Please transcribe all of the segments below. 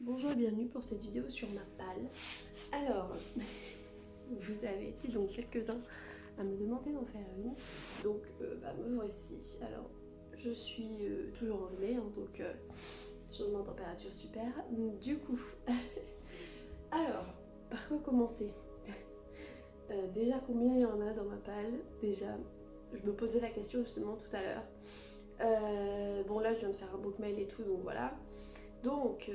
Bonjour et bienvenue pour cette vidéo sur ma palle. Alors, vous avez été donc quelques-uns à me demander d'en faire une, donc me voici. Alors, je suis toujours enrhumée, donc changement de température super. Du coup, alors, par quoi commencer? Déjà combien il y en a dans ma palle? Déjà, je me posais la question justement tout à l'heure. Bon là je viens de faire un bookmail et tout, donc voilà. Donc,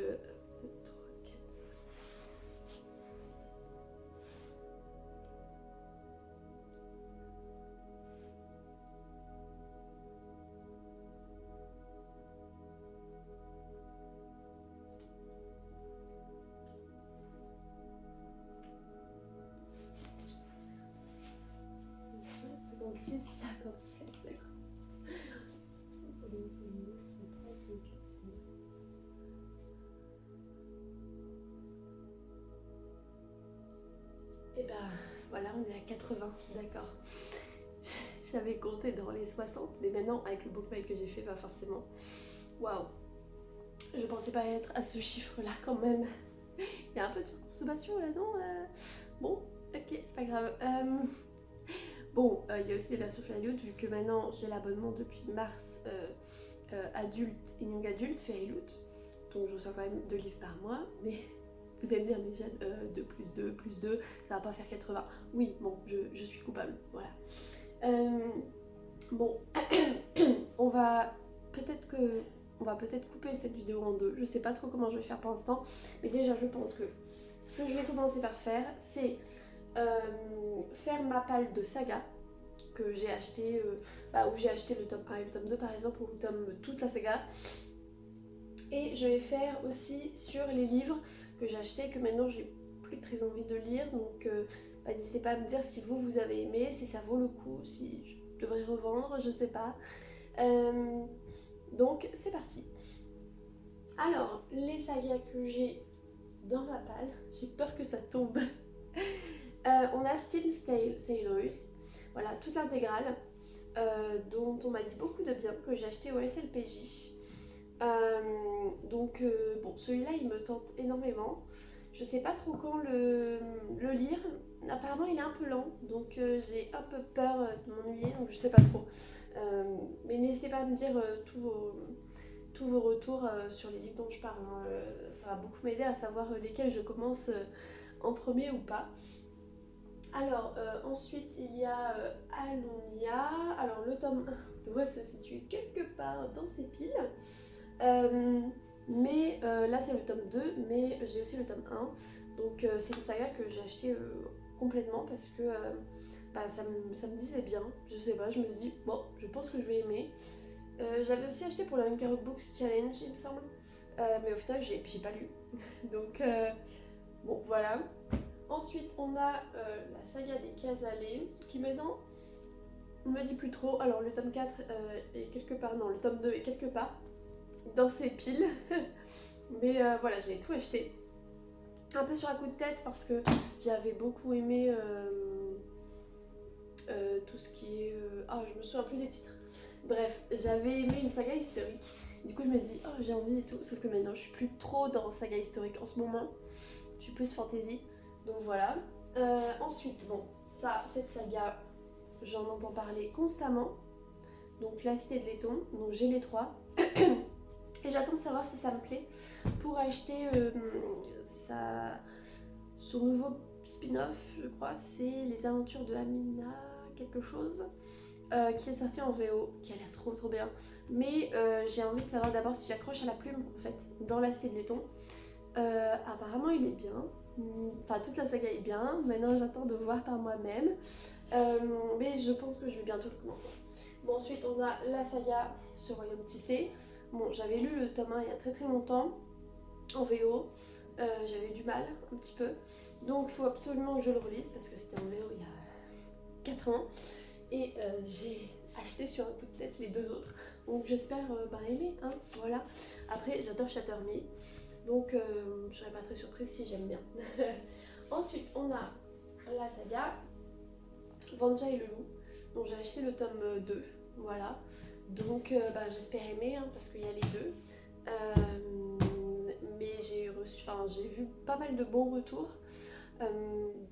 56, 57, 50. Et bah voilà, on est à 80, d'accord. J'avais compté dans les 60, mais maintenant avec le bookmail que j'ai fait, pas forcément. Waouh, je pensais pas être à ce chiffre-là quand même. Il y a un peu de surconsommation là, non Bon, ok, c'est pas grave. Bon, il y a aussi les versions Fairyloot, vu que maintenant j'ai l'abonnement depuis mars adulte et young adulte Fairyloot. Donc je reçois quand même 2 livres par mois, mais vous allez me dire, mais Jeanne, 2 plus 2 plus 2, ça va pas faire 80. Oui, bon, je suis coupable, voilà. Bon, on va peut-être couper cette vidéo en deux. Je sais pas trop comment je vais faire pour l'instant, mais déjà je pense que ce que je vais commencer par faire, c'est faire ma palle de saga que j'ai acheté, où j'ai acheté le tome 1 et le tome 2 par exemple, ou le tome toute la saga. Et je vais faire aussi sur les livres que j'ai achetés, que maintenant j'ai plus très envie de lire, donc n'hésitez pas à me dire si vous avez aimé, si ça vaut le coup, si je devrais revendre, je sais pas. Donc c'est parti. Alors, les sagas que j'ai dans ma palle, j'ai peur que ça tombe. On a Steam Sailors, voilà, toute l'intégrale, dont on m'a dit beaucoup de bien, que j'ai acheté au SLPJ. Bon, celui-là il me tente énormément. Je sais pas trop quand le lire. Apparemment il est un peu lent, donc j'ai un peu peur de m'ennuyer, donc je sais pas trop. Mais n'hésitez pas à me dire tous vos retours sur les livres dont je parle. Hein. Ça va beaucoup m'aider à savoir lesquels je commence en premier ou pas. Alors, ensuite, il y a Alonia. Alors, le tome 1 doit se situer quelque part dans ces piles. Là, c'est le tome 2, mais j'ai aussi le tome 1. Donc, c'est une saga que j'ai acheté complètement parce que ça me disait bien. Je sais pas, je me suis dit, bon, je pense que je vais aimer. J'avais aussi acheté pour le Hunger Books Challenge, il me semble. Mais au final, j'ai pas lu. Donc, bon, voilà. Ensuite, on a la saga des Casalets, qui maintenant, on me dit plus trop. Alors, le tome 4 est quelque part, non, le tome 2 est quelque part dans ces piles. Mais voilà, j'ai tout acheté. Un peu sur un coup de tête parce que j'avais beaucoup aimé tout ce qui est... je me souviens plus des titres. Bref, j'avais aimé une saga historique. Du coup, je me dis, oh, j'ai envie et tout. Sauf que maintenant, je suis plus trop dans saga historique en ce moment. Je suis plus fantasy. Donc voilà. Ensuite, bon, cette saga, j'en entends parler constamment. Donc La Cité de Laiton, donc j'ai les 3. Et j'attends de savoir si ça me plaît pour acheter son nouveau spin-off, je crois, c'est Les Aventures de Amina quelque chose, qui est sorti en VO, qui a l'air trop bien. Mais j'ai envie de savoir d'abord si j'accroche à la plume, en fait, dans La Cité de Laiton. Apparemment, il est bien. Enfin, toute la saga est bien. Maintenant, j'attends de voir par moi-même. Mais je pense que je vais bientôt le commencer. Bon, ensuite, on a la saga Ce Royaume Tissé. Bon, j'avais lu le tome 1 il y a très longtemps, en VO. J'avais eu du mal, un petit peu. Donc, il faut absolument que je le relise, parce que c'était en VO il y a 4 ans. Et j'ai acheté sur un coup de tête les 2 autres. Donc, j'espère aimer, hein, voilà. Après, j'adore Shatter Me. Donc, je serais pas très surprise si j'aime bien. Ensuite, on a la saga Vanja et le loup. Donc, j'ai acheté le tome 2, voilà. Donc, j'espère aimer, hein, parce qu'il y a les deux. mais j'ai vu pas mal de bons retours,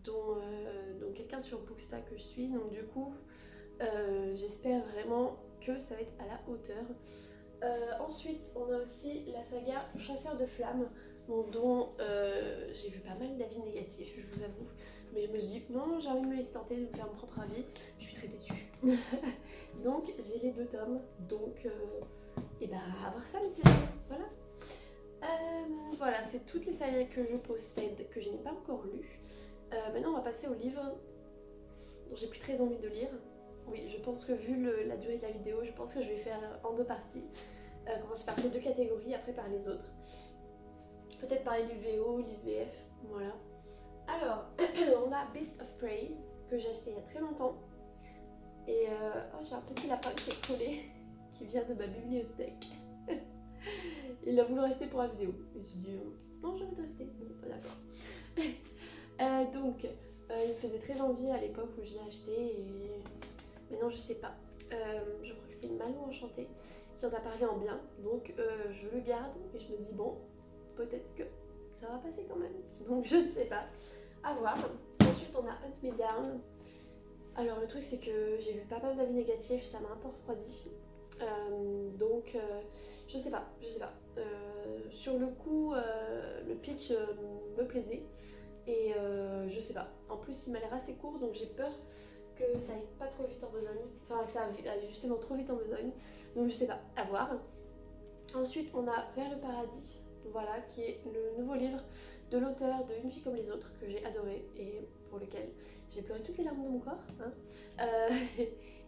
dont quelqu'un sur Booksta que je suis, donc du coup j'espère vraiment que ça va être à la hauteur. Ensuite on a aussi la saga Chasseur de flammes, dont j'ai vu pas mal d'avis négatifs, je vous avoue, mais je me suis dit non, j'ai envie de me laisser tenter, de me faire mon propre avis, je suis très têtue. Donc j'ai les 2 tomes, donc et bah à voir ça messieurs, voilà. Voilà, c'est toutes les sagas que je possède, que je n'ai pas encore lues. Maintenant on va passer au livre dont j'ai plus très envie de lire. Oui, je pense que vu la durée de la vidéo, je pense que je vais faire en 2 parties. Commencer par ces 2 catégories, après par les autres. Peut-être parler du VO, du VF, voilà. Alors, on a Beast of Prey, que j'ai acheté il y a très longtemps. Et j'ai un petit lapin qui est collé, qui vient de ma bibliothèque. Il a voulu rester pour la vidéo. Il s'est dit, non, j'ai envie de rester. Bon, d'accord. Donc, il me faisait très envie à l'époque où je l'ai acheté. Et maintenant, je sais pas. Je crois que c'est Malou Enchanté qui en a parlé en bien. Donc, je le garde et je me dis, bon, peut-être que ça va passer quand même. Donc, je ne sais pas. À voir. Ensuite, on a Hunt Me Down. Alors, le truc, c'est que j'ai vu pas mal d'avis négatifs. Ça m'a un peu refroidi. Donc, je sais pas. Sur le coup, le pitch me plaisait. Et je sais pas. En plus, il m'a l'air assez court, donc j'ai peur que ça aille pas trop vite en besogne. Enfin, que ça aille justement trop vite en besogne. Donc, je sais pas. À voir. Ensuite, on a Vers le paradis. Voilà, qui est le nouveau livre de l'auteur de Une fille comme les autres, que j'ai adoré et pour lequel j'ai pleuré toutes les larmes de mon corps.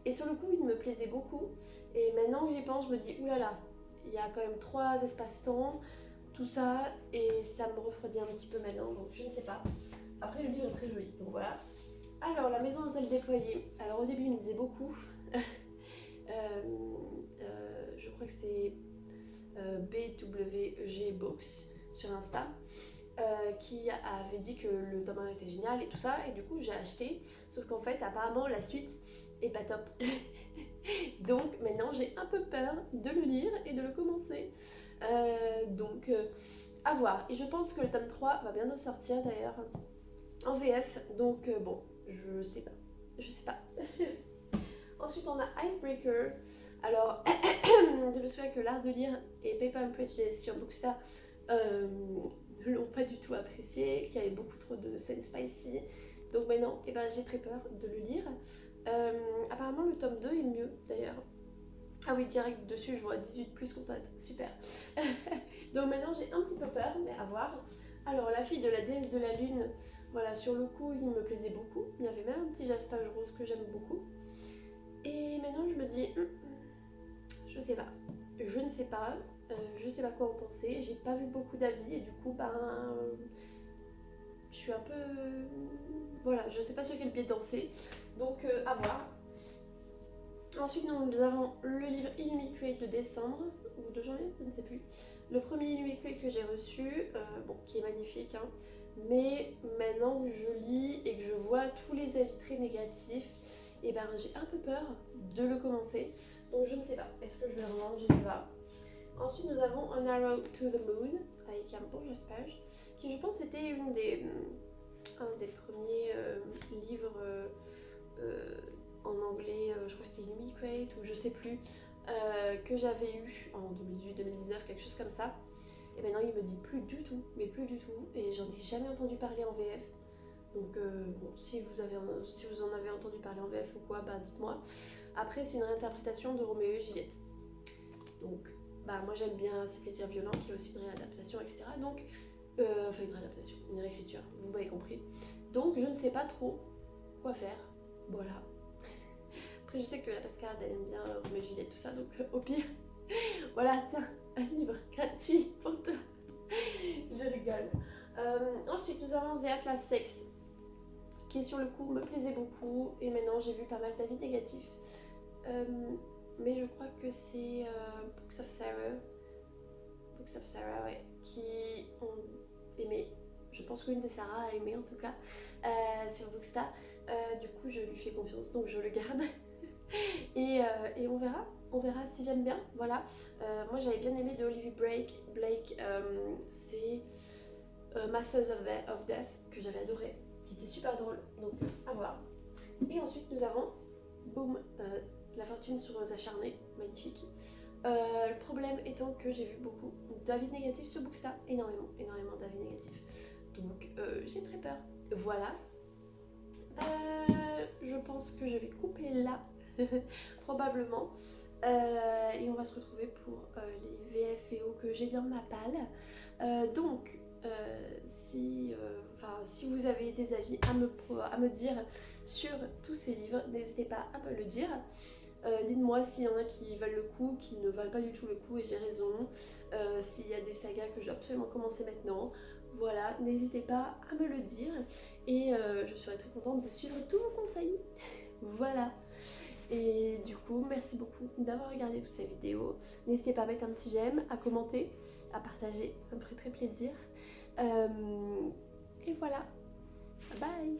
Et sur le coup, il me plaisait beaucoup. Et maintenant que j'y pense, je me dis, oulala, il y a quand même 3 espaces-temps, tout ça, et ça me refroidit un petit peu maintenant, donc je ne sais pas. Après, le livre est très joli, donc voilà. Alors, La maison aux ailes déployées. Alors, au début, il me disait beaucoup. Je crois que c'est BWG Books sur Insta. Qui avait dit que le tome 1 était génial et tout ça, et du coup j'ai acheté, sauf qu'en fait apparemment la suite est pas top. Donc maintenant j'ai un peu peur de le lire et de le commencer, donc à voir. Et je pense que le tome 3 va bientôt sortir d'ailleurs en VF, donc bon, je sais pas. Ensuite on a Icebreaker. Alors je me souviens que L'Art de lire et Paper and Prejudice sur Booksta ne l'ont pas du tout apprécié, qu'il y avait beaucoup trop de scènes spicy. Donc maintenant, j'ai très peur de le lire. Apparemment, le tome 2 est mieux d'ailleurs. Ah oui, direct dessus, je vois 18 plus contact. Super. Donc maintenant, j'ai un petit peu peur, mais à voir. Alors, La fille de la déesse de la lune, voilà, sur le coup, il me plaisait beaucoup. Il y avait même un petit jastage rose que j'aime beaucoup. Et maintenant, je me dis, je sais pas. Je ne sais pas. Je sais pas quoi en penser. J'ai pas vu beaucoup d'avis et du coup, je suis un peu. Voilà, je sais pas sur quel pied danser. Donc, à voir. Ensuite, nous avons le livre Illuminate de décembre ou de janvier, je ne sais plus. Le premier Illuminate que j'ai reçu, qui est magnifique, hein. Mais maintenant que je lis et que je vois tous les avis très négatifs, j'ai un peu peur de le commencer. Donc, je ne sais pas. Est-ce que je vais revendre? Je ne sais pas. Ensuite, nous avons An Arrow to the Moon, avec un beau jastage, qui je pense était un des premiers livres en anglais, je crois que c'était Illuminate ou je sais plus, que j'avais eu en 2018-2019, quelque chose comme ça. Et maintenant il me dit plus du tout, mais plus du tout, et j'en ai jamais entendu parler en VF. Donc si vous en avez entendu parler en VF ou quoi, dites-moi. Après, c'est une réinterprétation de Roméo et Juliette. Donc moi j'aime bien Ces plaisirs violents, qui est aussi une réadaptation, etc. Donc, une réadaptation, une réécriture, vous m'avez compris. Donc je ne sais pas trop quoi faire, voilà. Après je sais que la Pascal elle aime bien Roméo et Juliette, tout ça, donc au pire, voilà, tiens, un livre gratuit pour toi. Je rigole. Ensuite nous avons The Atlas 6, qui sur le coup me plaisait beaucoup, et maintenant j'ai vu pas mal d'avis négatifs. Mais je crois que c'est Books of Sarah, ouais, qui ont aimé. Je pense qu'une de Sarah a aimé en tout cas sur Booksta. Du coup, je lui fais confiance, donc je le garde. Et on verra si j'aime bien. Voilà. Moi j'avais bien aimé de Olivia Blake, c'est Masters of Death que j'avais adoré, qui était super drôle, donc à voir. Et ensuite nous avons Boom, La fortune sur aux acharnés, magnifique. Le problème étant que j'ai vu beaucoup d'avis négatifs sur Booksta, énormément d'avis négatifs. Donc j'ai très peur. Voilà. Je pense que je vais couper là, probablement. Et on va se retrouver pour les VFO que j'ai dans ma palle. Donc, si vous avez des avis à me dire sur tous ces livres, n'hésitez pas à me le dire. Dites-moi s'il y en a qui valent le coup, qui ne valent pas du tout le coup et j'ai raison. S'il y a des sagas que je dois absolument commencer maintenant. Voilà, n'hésitez pas à me le dire et je serai très contente de suivre tous vos conseils. Voilà. Et du coup, merci beaucoup d'avoir regardé toutes ces vidéos. N'hésitez pas à mettre un petit j'aime, à commenter, à partager, ça me ferait très plaisir. Et voilà, bye.